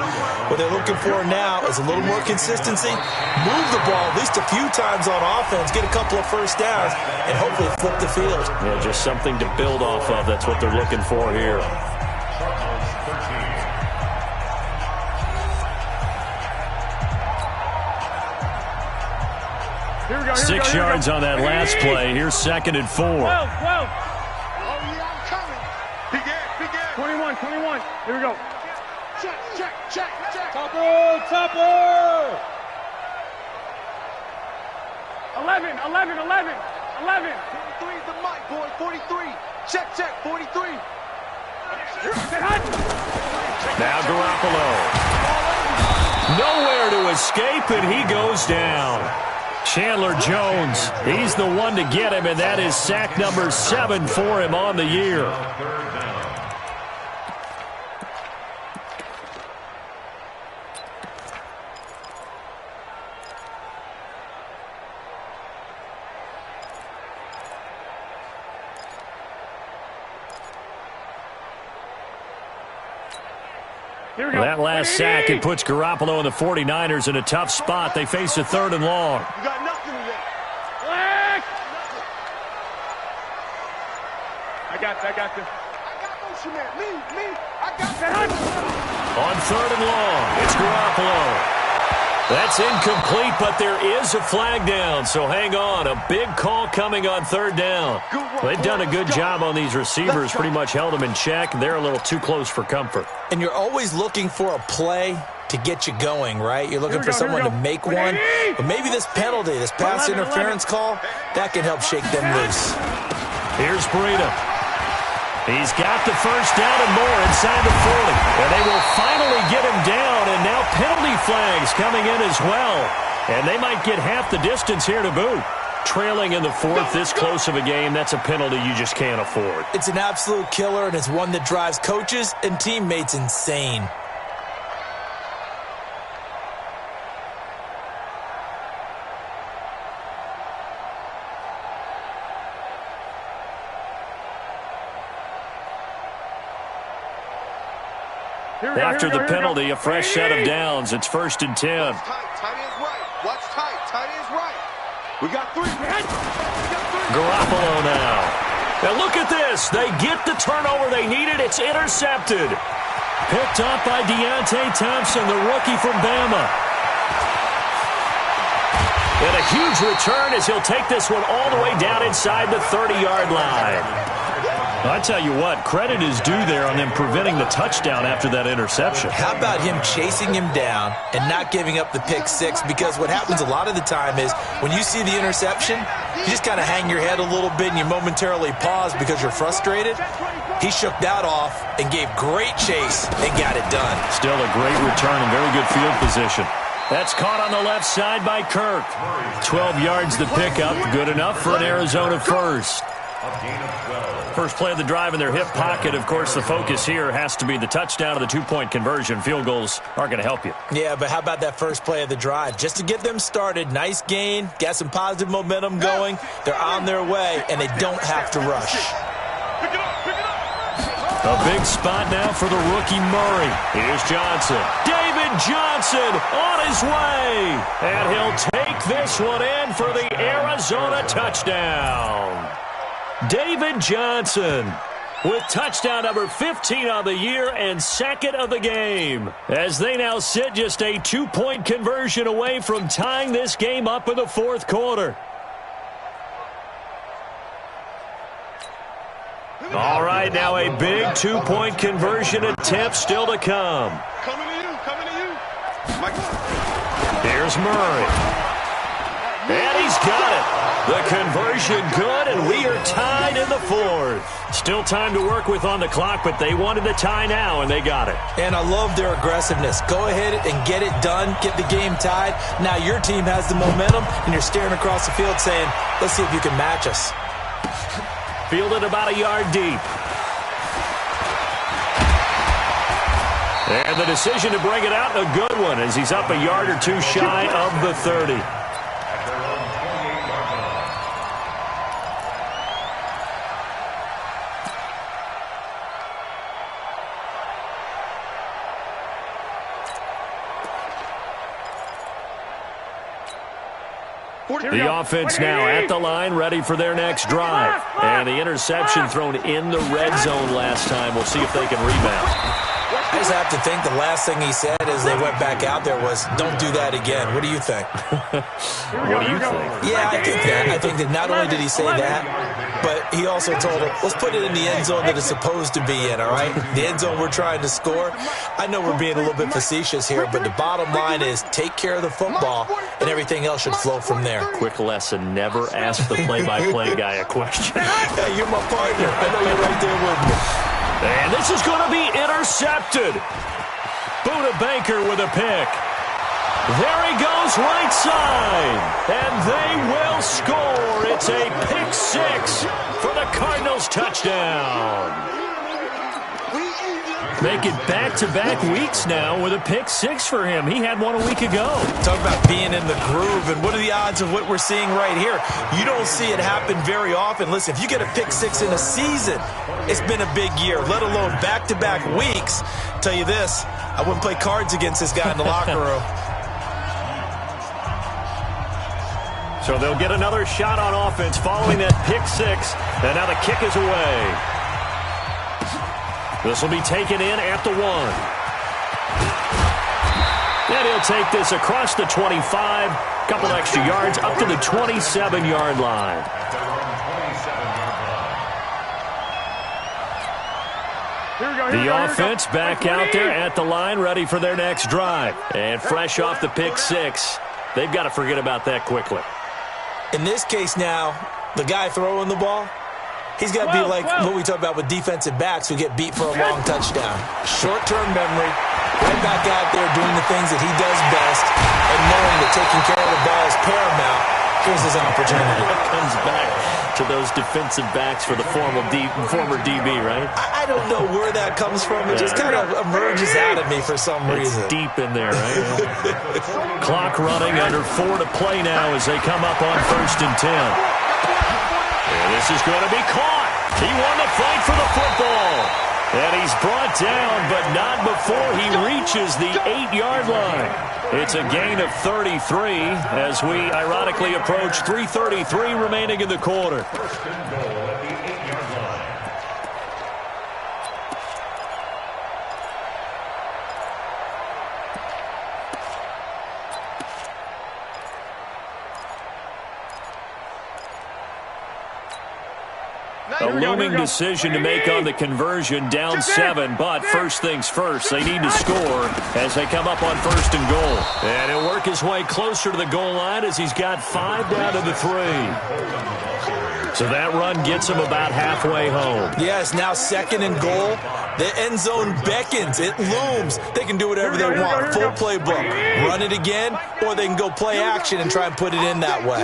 What they're looking for now is a little more consistency, move the ball at least a few times on offense, get a couple of first downs, and hopefully flip the field. Yeah, just something to build off of. That's what they're looking for here. Here we go, 6 yards on that last play. Here's 2nd and 4. 12. Oh, yeah, I'm coming. Big air. 21. Here we go. Check. Topper. 11. 43 is the mic, boy. 43. Check. 43. Now Garoppolo. Nowhere to escape, and he goes down. Chandler Jones, he's the one to get him, and that is sack number 7 for him on the year. That last sack, it puts Garoppolo and the 49ers in a tough spot. They face a 3rd and long. You got nothing today. I got this. I got motion, man. Me. I got that. On 3rd and long, it's Garoppolo. That's incomplete, but there is a flag down, so hang on. A big call coming on 3rd down. They've done a good job on these receivers, pretty much held them in check. They're a little too close for comfort. And you're always looking for a play to get you going, right? You're looking for someone to make one. But maybe this penalty, this pass interference call, that can help shake them loose. Here's Breida. He's got the first down and more inside the 40. And they will finally get him down, and now penalty flags coming in as well. And they might get half the distance here to boot. Trailing in the 4th, this close of a game, that's a penalty you just can't afford. It's an absolute killer, and it's one that drives coaches and teammates insane. After the penalty, a fresh set of downs. It's 1st and 10. Tight end's right. Watch tight. Tight end's right. We got 3. Garoppolo now. Now look at this. They get the turnover they needed. It's intercepted. Picked up by Deontay Thompson, the rookie from Bama. And a huge return as he'll take this one all the way down inside the 30-yard line. I tell you what, credit is due there on them preventing the touchdown after that interception. How about him chasing him down and not giving up the pick six? Because what happens a lot of the time is when you see the interception, you just kind of hang your head a little bit and you momentarily pause because you're frustrated. He shook that off and gave great chase and got it done. Still a great return and very good field position. That's caught on the left side by Kirk. 12 yards to pick up. Good enough for an Arizona first. First play of the drive in their hip pocket. Of course, the focus here has to be the touchdown of the two-point conversion. Field goals aren't going to help you. Yeah, but how about that first play of the drive? Just to get them started, nice gain, got some positive momentum going. They're on their way, and they don't have to rush. A big spot now for the rookie Murray. Here's Johnson. David Johnson on his way. And he'll take this one in for the Arizona touchdown. David Johnson with touchdown number 15 on the year and second of the game. As they now sit just a two-point conversion away from tying this game up in the fourth quarter. All right, now a big two-point conversion attempt still to come. Coming to you. Here's Murray. And he's got it. The conversion good, and we are tied in the fourth. Still time to work with on the clock, but they wanted the tie now, and they got it. And I love their aggressiveness. Go ahead and get it done. Get the game tied. Now your team has the momentum, and you're staring across the field saying, let's see if you can match us. Fielded about a yard deep. And the decision to bring it out, a good one, as he's up a yard or two shy of the 30. The offense now at the line, ready for their next drive. And the interception thrown in the red zone last time. We'll see if they can rebound. I just have to think the last thing he said as they went back out there was, don't do that again. What do you think? What do you think? Yeah, I think that. I think that not only did he say that, but he also told him, let's put it in the end zone that it's supposed to be in, all right? The end zone we're trying to score. I know we're being a little bit facetious here, but the bottom line is take care of the football, and everything else should flow from there. Quick lesson, never ask the play-by-play guy a question. Yeah, you're my partner. I know you're right there with me. And this is going to be intercepted. Buda Baker with a pick. There he goes right side. And they will score. It's a pick six for the Cardinals touchdown. Make it back-to-back weeks now with a pick six for him. He had one a week ago. Talk about being in the groove, and what are the odds of what we're seeing right here? You don't see it happen very often. Listen, if you get a pick six in a season, it's been a big year, let alone back-to-back weeks. Tell you this, I wouldn't play cards against this guy in the locker room. So they'll get another shot on offense following that pick six, and now the kick is away. This will be taken in at the 1. And he'll take this across the 25, couple extra yards, up to the 27-yard line. The offense back out there at the line, ready for their next drive. And fresh off the pick six, they've got to forget about that quickly. In this case now, the guy throwing the ball, he's got to be like what we talk about with defensive backs who get beat for a long touchdown. Short-term memory, right back out there doing the things that he does best, and knowing that taking care of the ball is paramount. Here's his opportunity. It comes back to those defensive backs for the former DB, right? I don't know where that comes from. It just kind of emerges out of me for some reason. It's deep in there, right? Clock running, under 4 to play now as they come up on 1st and 10. And this is going to be caught. He won the fight for the football. And he He's brought down, but not before he reaches the 8-yard line. It's a gain of 33 as we ironically approach 3:33 remaining in the quarter. First and goal at the 8-yard line. A looming decision to make on the conversion, down 7, but first things first, they need to score as they come up on first and goal. And he'll work his way closer to the goal line as he's got 5 down to the 3. So that run gets him about halfway home. Yes, now second and goal. The end zone beckons. It looms. They can do whatever they want. Full playbook. Run it again, or they can go play action and try and put it in that way.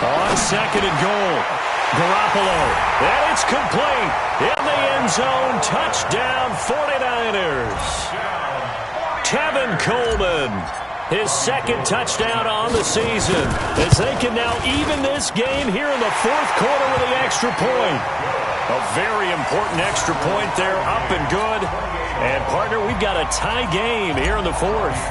On second and goal. Garoppolo, and it's complete. In the end zone, touchdown 49ers. Kevin Coleman, his second touchdown on the season, as they can now even this game here in the fourth quarter with the extra point. A very important extra point there, up and good. And, partner, we've got a tie game here in the fourth.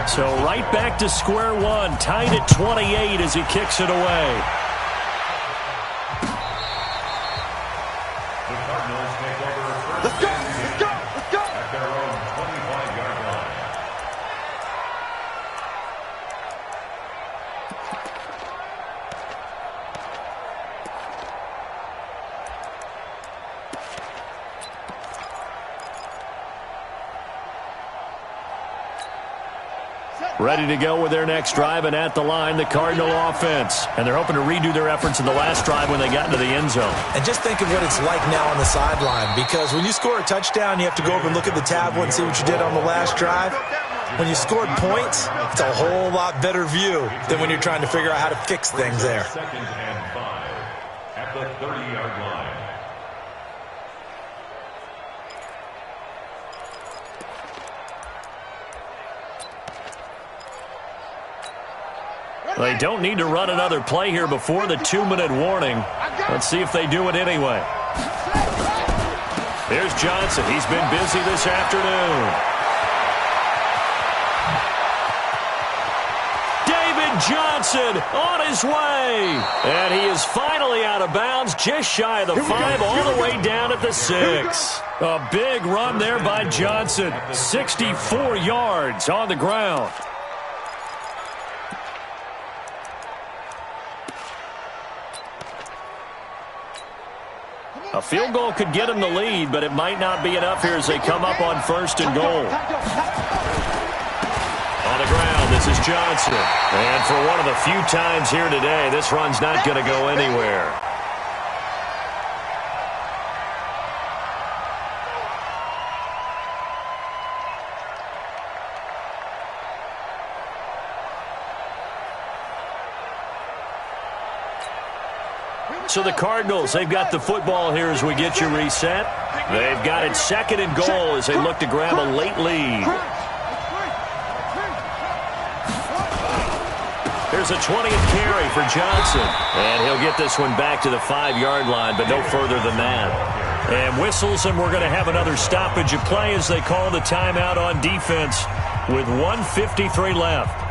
So right back to square one, tied at 28 as he kicks it away. Let's go, let's go, let's go. At their own 25-yard line. Ready to go with their next drive, and at the line, the Cardinal offense. And they're hoping to redo their efforts in the last drive when they got into the end zone. And just think of what it's like now on the sideline, because when you score a touchdown, you have to go over and look at the tablet and see what you did on the last drive. When you scored points, it's a whole lot better view than when you're trying to figure out how to fix things there. Second and 5 at the 30-yard line. They don't need to run another play here before the 2-minute warning. Let's see if they do it anyway. Here's Johnson. He's been busy this afternoon. David Johnson on his way. And he is finally out of bounds, just shy of the 5, all the way down at the 6. A big run there by Johnson. 64 yards on the ground. A field goal could get him the lead, but it might not be enough here as they come up on first and goal. On the ground, this is Johnson. And for one of the few times here today, this run's not going to go anywhere. So the Cardinals, they've got the football here as we get you reset. They've got it second and goal as they look to grab a late lead. There's a 20th carry for Johnson. And he'll get this one back to the 5-yard line, but no further than that. And whistles, and we're going to have another stoppage of play as they call the timeout on defense with 1:53 left.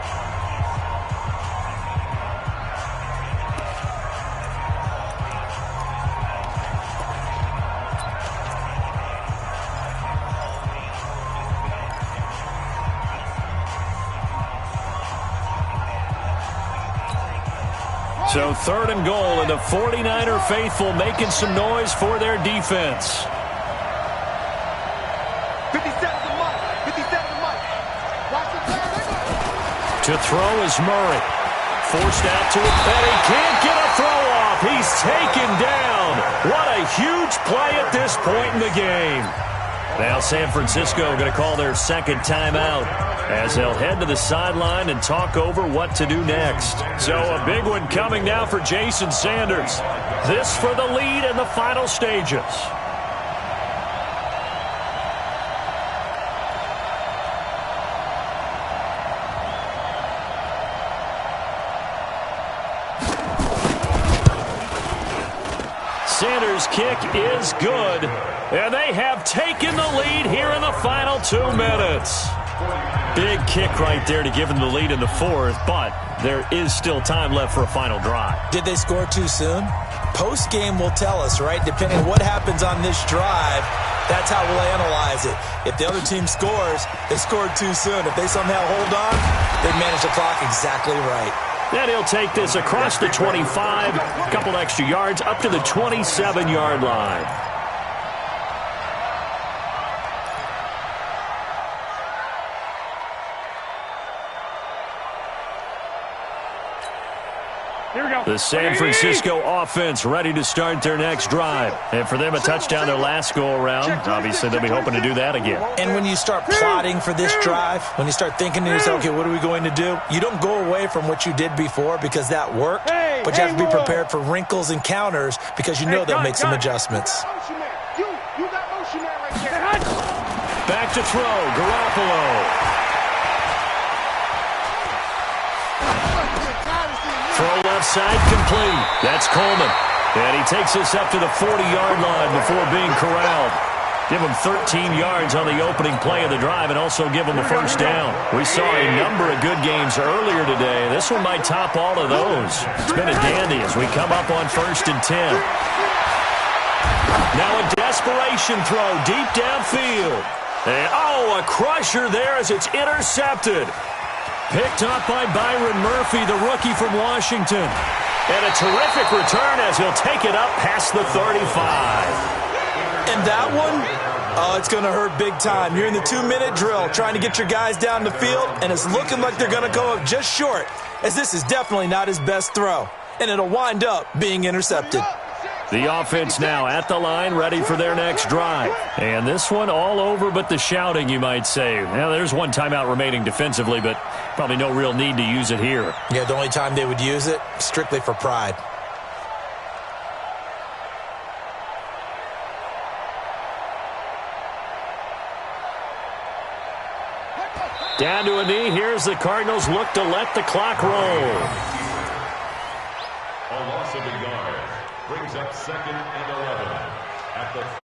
So third and goal, and the 49er faithful making some noise for their defense. 57 to Mike. 57 to Mike. Watch the play. To throw is Murray. Forced out to it, and he can't get a throw off. He's taken down. What a huge play at this point in the game. Now San Francisco going to call their second timeout as they'll head to the sideline and talk over what to do next. So a big one coming now for Jason Sanders. This for the lead in the final stages. Commanders' kick is good. And they have taken the lead here in the final 2 minutes. Big kick right there to give them the lead in the fourth, but there is still time left for a final drive. Did they score too soon? Post-game will tell us, right? Depending on what happens on this drive, that's how we'll analyze it. If the other team scores, they scored too soon. If they somehow hold on, they manage the clock exactly right. Then he'll take this across the 25, a couple extra yards, up to the 27-yard line. The San Francisco offense ready to start their next drive. And for them, a touchdown their last go-around. Obviously, they'll be hoping to do that again. And when you start plotting for this drive, when you start thinking to yourself, okay, what are we going to do? You don't go away from what you did before because that worked, but you have to be prepared for wrinkles and counters because you know they'll make some adjustments. Back to throw, Garoppolo. Throw left side, complete. That's Coleman. And he takes us up to the 40-yard line before being corralled. Give him 13 yards on the opening play of the drive and also give him a first down. We saw a number of good games earlier today. This one might top all of those. It's been a dandy as we come up on 1st and 10. Now a desperation throw deep downfield. And, a crusher there as it's intercepted. Picked up by Byron Murphy, the rookie from Washington. And a terrific return as he'll take it up past the 35. And that one, it's going to hurt big time. You're in the 2-minute drill trying to get your guys down the field, and it's looking like they're going to go up just short, as this is definitely not his best throw. And it'll wind up being intercepted. The offense now at the line, ready for their next drive. And this one all over but the shouting, you might say. Now, there's one timeout remaining defensively, but probably no real need to use it here. Yeah, the only time they would use it, strictly for pride. Down to a knee. Here's the Cardinals look to let the clock roll. A loss of a yard brings up 2nd and 11 at the